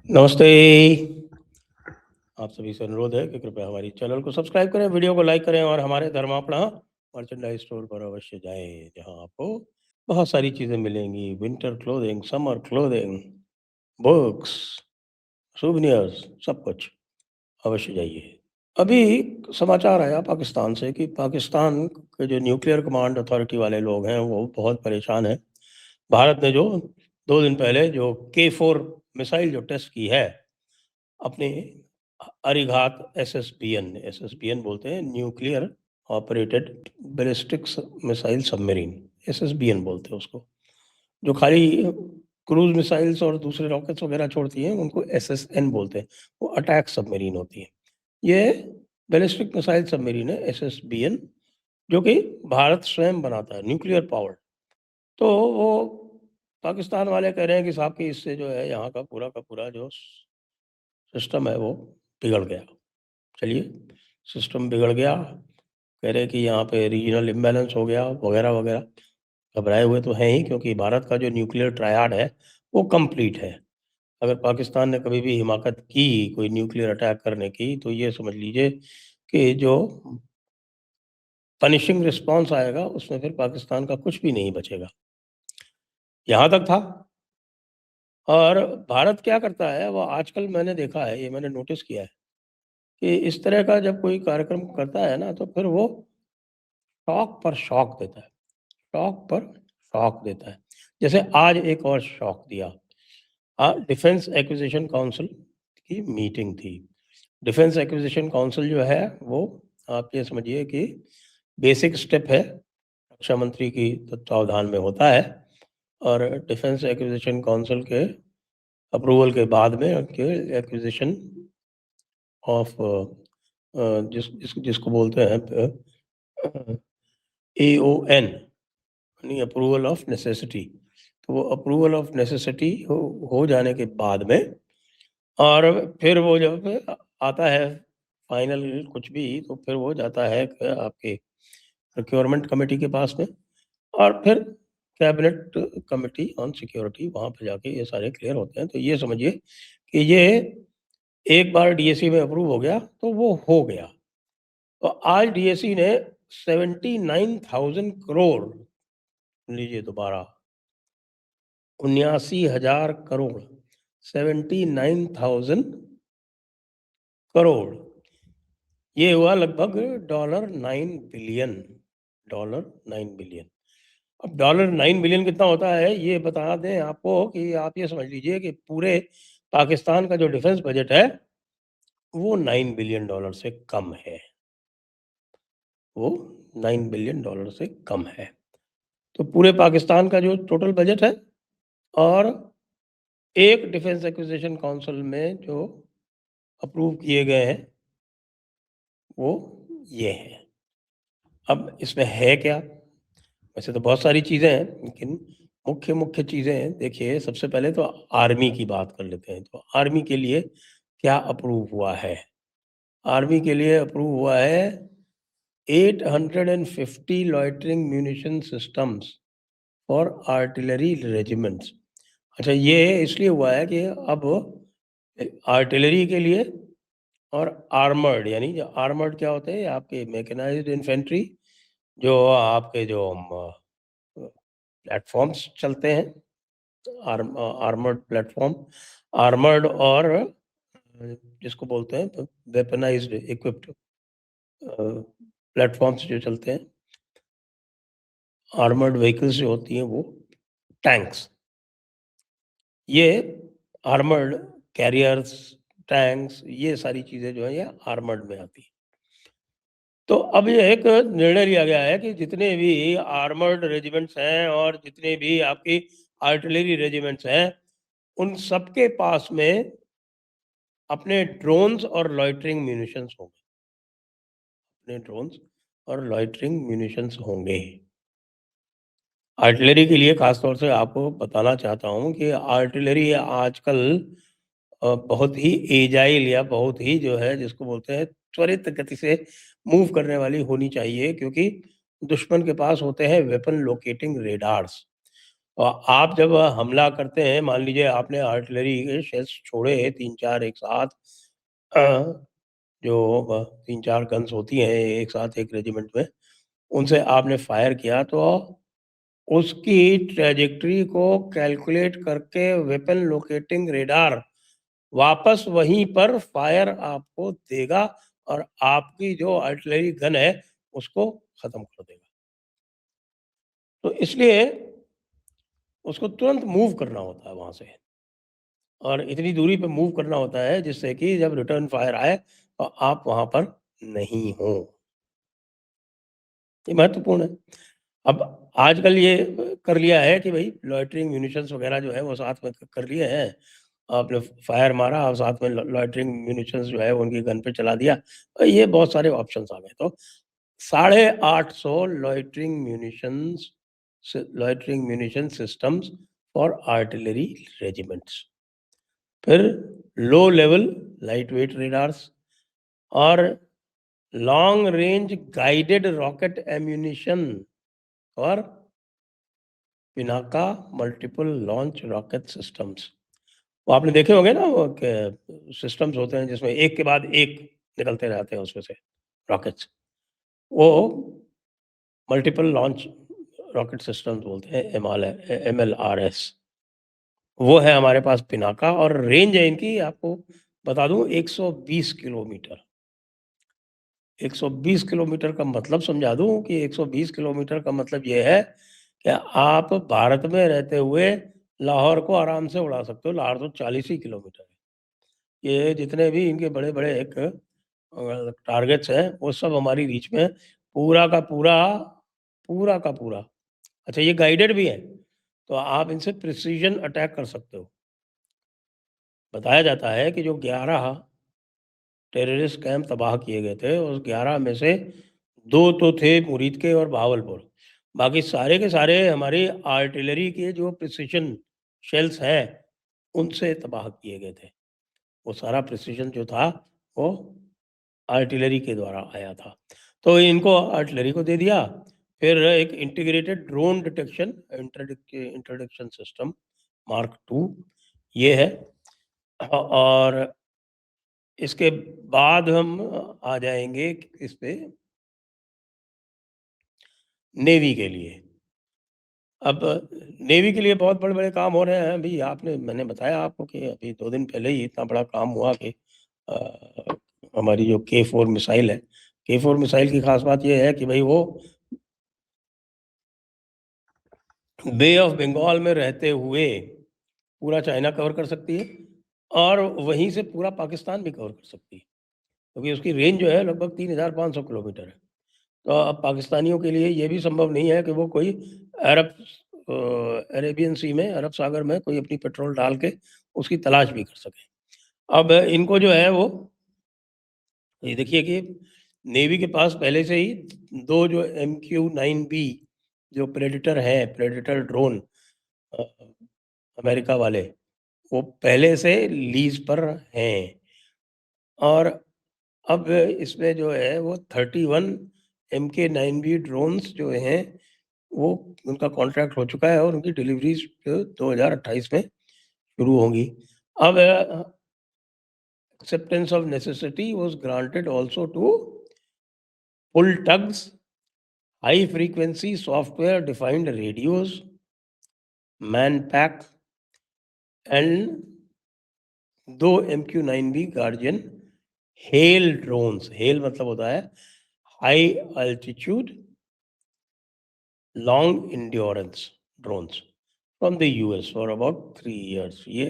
नमस्ते। आप सभी से अनुरोध है कि कृपया हमारी चैनल को सब्सक्राइब करें, वीडियो को लाइक करें और हमारे धर्मापणा मर्चेंडाइज स्टोर पर अवश्य जाएँ, जहां आपको बहुत सारी चीज़ें मिलेंगी। Winter clothing, summer clothing, books, souvenirs, सब कुछ। अवश्य जाइए। अभी समाचार आया पाकिस्तान से कि पाकिस्तान के जो न्यूक्लियर कमांड अथॉरिटी वाले लोग हैं, वो बहुत परेशान हैं। भारत ने जो 2 दिन पहले जो K4 मिसाइल जो टेस्ट की है, अपने अरिघात एसएसबीएन बोलते हैं, nuclear operated ballistic missile submarine, SSBN बोलते हैं उसको। जो खाली क्रूज मिसाइल्स और दूसरे रॉकेट्स वगैरह छोड़ती हैं, उनको एसएसएन बोलते हैं। वो अटैक सबमरीन होती है। ये बैलिस्टिक मिसाइल सबमरीन है, एसएसबीएन, जो कि भारत स्वयं बनाता है, न्यूक्लियर पावर्ड। तो वो पाकिस्तान वाले कह रहे हैं कि साहब कि इससे जो है यहाँ का पूरा जो सिस्टम है वो बिगड़ गया। चलिए, सिस्टम बिगड़ गया, कह रहे हैं कि यहाँ पे रीजनल इम्बैलेंस हो गया वगैरह वगैरह। घबराए हुए तो हैं ही, क्योंकि भारत का जो न्यूक्लियर ट्रायड है वो कंप्लीट है। अगर पाकिस्तान ने कभी भी हिमाकत की कोई न्यूक्लियर अटैक करने की, तो ये समझ लीजिए कि जो पनिशिंग रिस्पॉन्स आएगा उसमें फिर पाकिस्तान का कुछ भी नहीं बचेगा। यहाँ तक था। और भारत क्या करता है, वो आजकल मैंने देखा है, ये मैंने नोटिस किया है कि इस तरह का जब कोई कार्यक्रम करता है ना, तो फिर वो शॉक पर शॉक देता है, शॉक पर शॉक देता है। जैसे आज एक और शॉक दिया। डिफेंस एक्विजिशन काउंसिल की मीटिंग थी। डिफेंस एक्विजिशन काउंसिल जो है वो, आप ये समझिए कि बेसिक स्टेप है, रक्षा मंत्री की तत्वावधान में होता है। और डिफेंस एक्विजिशन काउंसिल के अप्रूवल के बाद में उनके एक्विजिशन ऑफ जिसको बोलते हैं एओएन, यानी अप्रूवल ऑफ नेसेसिटी। तो वो अप्रूवल ऑफ नेसेसिटी हो जाने के बाद में, और फिर वो जब आता है फाइनल कुछ भी, तो फिर वो जाता है आपके प्रोक्योरमेंट कमेटी के पास में, और फिर कैबिनेट कमेटी ऑन सिक्योरिटी, वहाँ पे जाके ये सारे क्लियर होते हैं। तो ये समझिए कि ये एक बार डीएसी में अप्रूव हो गया तो वो हो गया। तो आज डीएसी ने 79,000 करोड़, लीजिए दोबारा, 79,000 करोड़, 79,000 करोड़, ये हुआ लगभग $9 बिलियन, $9 बिलियन। अब $9 बिलियन कितना होता है, ये बता दें आपको कि आप ये समझ लीजिए कि पूरे पाकिस्तान का जो डिफेंस बजट है वो $9 बिलियन से कम है। वो $9 बिलियन से कम है। तो पूरे पाकिस्तान का जो टोटल बजट है, और एक डिफेंस एक्विजिशन काउंसिल में जो अप्रूव किए गए हैं, वो ये है। अब इसमें है क्या? वैसे तो बहुत सारी चीज़ें हैं, लेकिन मुख्य चीज़ें हैं। देखिए, सबसे पहले तो आर्मी की बात कर लेते हैं। तो आर्मी के लिए क्या अप्रूव हुआ है? आर्मी के लिए अप्रूव हुआ है 850 loitering munition systems for artillery regiments. अच्छा, ये इसलिए हुआ है कि अब आर्टिलरी के लिए, और आर्मर्ड, यानी जो आर्मर्ड क्या होते हैं, आपके मैकेनाइज्ड इन्फेंट्री, जो आपके जो प्लेटफॉर्म्स चलते हैं, आर्मर्ड प्लेटफॉर्म, आर्मर्ड, और जिसको बोलते हैं वेपनाइज्ड इक्विप्ड प्लेटफॉर्म्स जो चलते हैं, आर्मर्ड व्हीकल्स जो होती हैं, वो टैंक्स, ये आर्मर्ड कैरियर्स, टैंक्स, ये सारी चीज़ें जो है ये आर्मर्ड में आती हैं। तो अब ये एक निर्णय लिया गया है कि जितने भी आर्मर्ड रेजिमेंट्स हैं और जितने भी आपकी आर्टिलरी रेजिमेंट्स हैं, उन सबके पास में अपने ड्रोन्स और लॉइटरिंग म्यूनिशंस होंगे। अपने ड्रोन्स और लॉइटरिंग म्यूनिशंस होंगे। आर्टिलरी के लिए खास तौर से आपको बताना चाहता हूँ कि आर्टिलरी आजकल बहुत ही एजाइल, या बहुत ही जो है जिसको बोलते हैं त्वरित गति से मूव करने वाली होनी चाहिए, क्योंकि दुश्मन के पास होते हैं वेपन लोकेटिंग रेडार्स। और आप जब हमला करते हैं, मान लीजिए आपने आर्टिलरी के शेल्स छोड़े 3-4 एक साथ, जो 3-4 गन्स होती हैं एक साथ एक रेजिमेंट में, उनसे आपने फायर किया, तो उसकी ट्रैजेक्टरी को कैलकुलेट करके वेपन लोकेटिंग रेडार वापस वहीं पर फायर आपको देगा और आपकी जो आर्टिलरी गन है उसको खत्म कर देगा। तो इसलिए उसको तुरंत मूव करना होता है वहां से, और इतनी दूरी पे मूव करना होता है जिससे कि जब रिटर्न फायर आए तो आप वहां पर नहीं हो। ये महत्वपूर्ण है। अब आजकल ये कर लिया है कि भाई लॉइटरिंग म्यूनिशंस वगैरह जो है वो साथ में कर लिए हैं। आपने फायर मारा और साथ में लॉइटरिंग म्यूनिशंस जो है वो उनकी गन पे चला दिया। ये बहुत सारे ऑप्शंस आ गए। तो 850 loitering munition systems for artillery regiments. फिर low level light weight radars और long range guided rocket ammunition और Pinaka multiple launch rocket systems. वो आपने देखे होंगे ना, वो सिस्टम्स होते हैं जिसमें एक के बाद एक निकलते रहते हैं उसमें से रॉकेट्स। वो मल्टीपल लॉन्च रॉकेट सिस्टम्स बोलते हैं, MLRS। वो है हमारे पास पिनाका, और रेंज है इनकी आपको बता दूं 120 किलोमीटर। 120 किलोमीटर का मतलब समझा दूं कि 120 किलोमीटर का मतलब ये है कि आप भारत में रहते हुए लाहौर को आराम से उड़ा सकते हो। लाहौर तो 40 ही किलोमीटर है। ये जितने भी इनके बड़े-बड़े एक टारगेट्स हैं वो सब हमारी रीच में है। पूरा का पूरा, पूरा का पूरा। अच्छा, ये गाइडेड भी है, तो आप इनसे प्रिसिजन अटैक कर सकते हो। बताया जाता है कि जो 11 टेररिस्ट कैंप तबाह किए गए थे, उस 11 में से 2 तो थे मुरीद के और बहावलपुर। बाकी सारे के सारे हमारी आर्टिलरी के जो प्रिसिशन शेल्स हैं, उनसे तबाह किए गए थे। वो सारा प्रिसिशन जो था, वो आर्टिलरी के द्वारा आया था। तो इनको आर्टिलरी को दे दिया। फिर एक integrated drone detection interdiction system mark 2 ये है। और इसके बाद हम आ जाएँगे इस पे नेवी के लिए। अब नेवी के लिए बहुत बड़े-बड़े काम हो रहे हैं। अभी मैंने बताया आपको कि अभी 2 दिन पहले ही इतना बड़ा काम हुआ कि अ, हमारी जो K4 मिसाइल है, K4 मिसाइल की ख़ास बात ये है कि भई वो बे ऑफ बंगाल में रहते हुए पूरा चाइना कवर कर सकती है और वहीं से पूरा पाकिस्तान भी कवर कर सकती है। क्योंकि उसकी रेंज जो है लगभग 3500 किलोमीटर है। तो अब पाकिस्तानियों के लिए ये भी संभव नहीं है कि वो कोई अरब अरेबियन सी में, अरब सागर में कोई अपनी पेट्रोल डाल के उसकी तलाश भी कर सकें। अब इनको जो है वो, ये देखिए कि नेवी के पास पहले से ही 2 जो MQ-9B जो प्रेडेटर हैं, प्रेडेटर ड्रोन अ, अमेरिका वाले, वो पहले से लीज़ पर हैं। और अब इसमें जो है वो 31 MK-9B ड्रोन्स जो हैं, वो उनका कॉन्ट्रैक्ट हो चुका है और उनकी डिलीवरीज़ 2028 में शुरू होंगी। अब acceptance of necessity was granted also to pull tugs, high frequency software defined radios, man pack and 2 MQ-9B guardian HALE drones. HALE मतलब होता है high altitude long endurance drones from the US for about 3 years. ये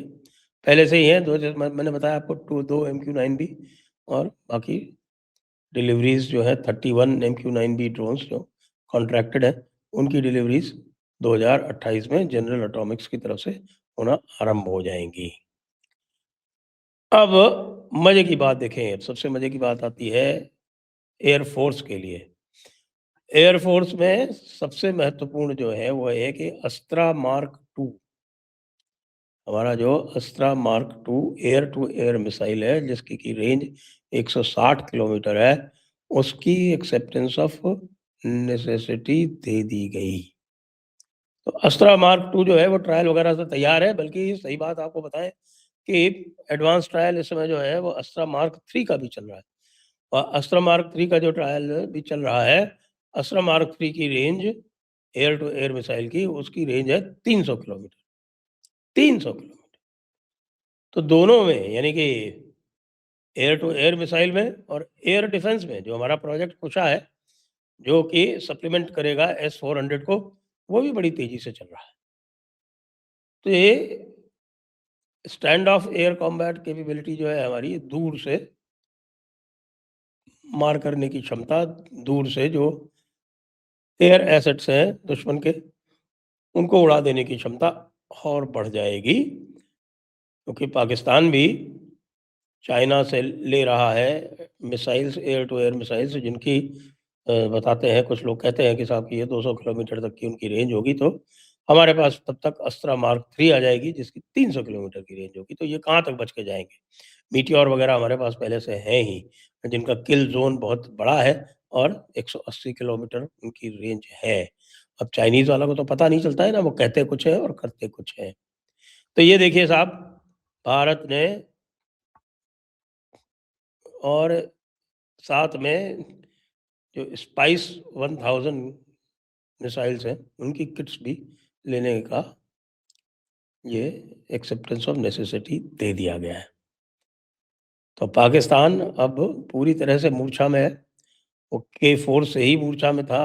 पहले से ही है। मैंने बताया आपको 2 MQ-9B, और बाकी डिलीवरीज जो है 31 MQ-9B ड्रोन्स जो कॉन्ट्रैक्टेड है, उनकी डिलीवरीज 2028 में जनरल एटॉमिक्स की तरफ से होना आरंभ हो जाएंगी। अब मजे की बात देखें। अब सबसे मजे की बात आती है एयरफोर्स के लिए। एयरफोर्स में सबसे महत्वपूर्ण जो है वो है कि अस्त्रा मार्क 2, हमारा जो Astra mark 2 air to air missile है जिसकी की रेंज 160 किलोमीटर है, उसकी एक्सेप्टेंस ऑफ नेसेसिटी दे दी गई। तो अस्त्रा मार्क 2 जो है वो ट्रायल वगैरह से तैयार है, बल्कि सही बात आपको बताएँ कि एडवांस ट्रायल इस समय जो है वो अस्त्रा मार्क 3 का भी चल रहा है। और अस्त्रा मार्क 3 का जो ट्रायल भी चल रहा है, अस्त्रा मार्क 3 की range air to air missile की, उसकी रेंज है 300 किलोमीटर, 300 किलोमीटर। तो दोनों में यानी कि एयर टू एयर मिसाइल में और एयर डिफेंस में जो हमारा प्रोजेक्ट पूछा है, जो कि सप्लीमेंट करेगा S-400 को, वो भी बड़ी तेज़ी से चल रहा है। तो ये stand of air combat capability जो है हमारी, दूर से मार करने की क्षमता, दूर से जो एयर एसेट्स हैं दुश्मन के, उनको उड़ा देने की क्षमता और बढ़ जाएगी, क्योंकि पाकिस्तान भी चाइना से ले रहा है missiles, air to air missiles, जिनकी बताते हैं कुछ लोग, कहते हैं कि साहब कि ये 200 किलोमीटर तक की उनकी रेंज होगी, तो हमारे पास तब तक अस्त्रा मार्क 3 आ जाएगी जिसकी 300 किलोमीटर की रेंज होगी। तो ये कहाँ तक बच के जाएँगे? मीटियोर वगैरह हमारे पास पहले से हैं ही, जिनका किल ज़ोन बहुत बड़ा है और 180 किलोमीटर उनकी रेंज है। अब चाइनीज़ वालों को तो पता नहीं चलता है ना, वो कहते कुछ है और करते कुछ है। तो ये देखिए साहब, भारत ने और साथ में जो स्पाइस 1000 मिसाइल्स हैं, उनकी किट्स भी लेने का ये एक्सेप्टेंस ऑफ नेसेसिटी दे दिया गया है। तो पाकिस्तान अब पूरी तरह से मूर्छा में है। वो K4 से ही मूर्छा में था,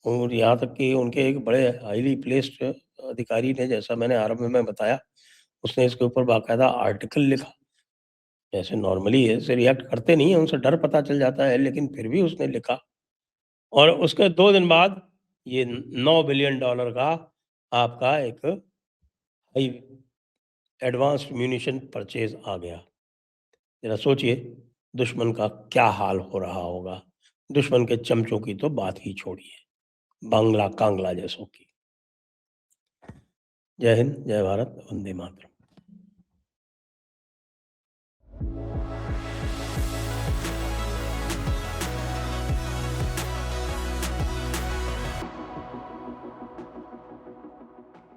और यहाँ तक कि उनके एक बड़े हाईली प्लेस्ड अधिकारी ने, जैसा मैंने आरंभ में बताया, उसने इसके ऊपर बाकायदा आर्टिकल लिखा। जैसे नॉर्मली ऐसे रिएक्ट करते नहीं हैं, उनसे डर पता चल जाता है, लेकिन फिर भी उसने लिखा। और उसके 2 दिन बाद ये $9 बिलियन का आपका एक हाई एडवांस्ड म्यूनिशन परचेज़ आ गया। ज़रा सोचिए दुश्मन का क्या हाल हो रहा होगा। दुश्मन के चमचों की तो बात ही छोड़िए, बांग्ला-कांगला जैसों की। जय हिंद, जय भारत, वंदे मातरम।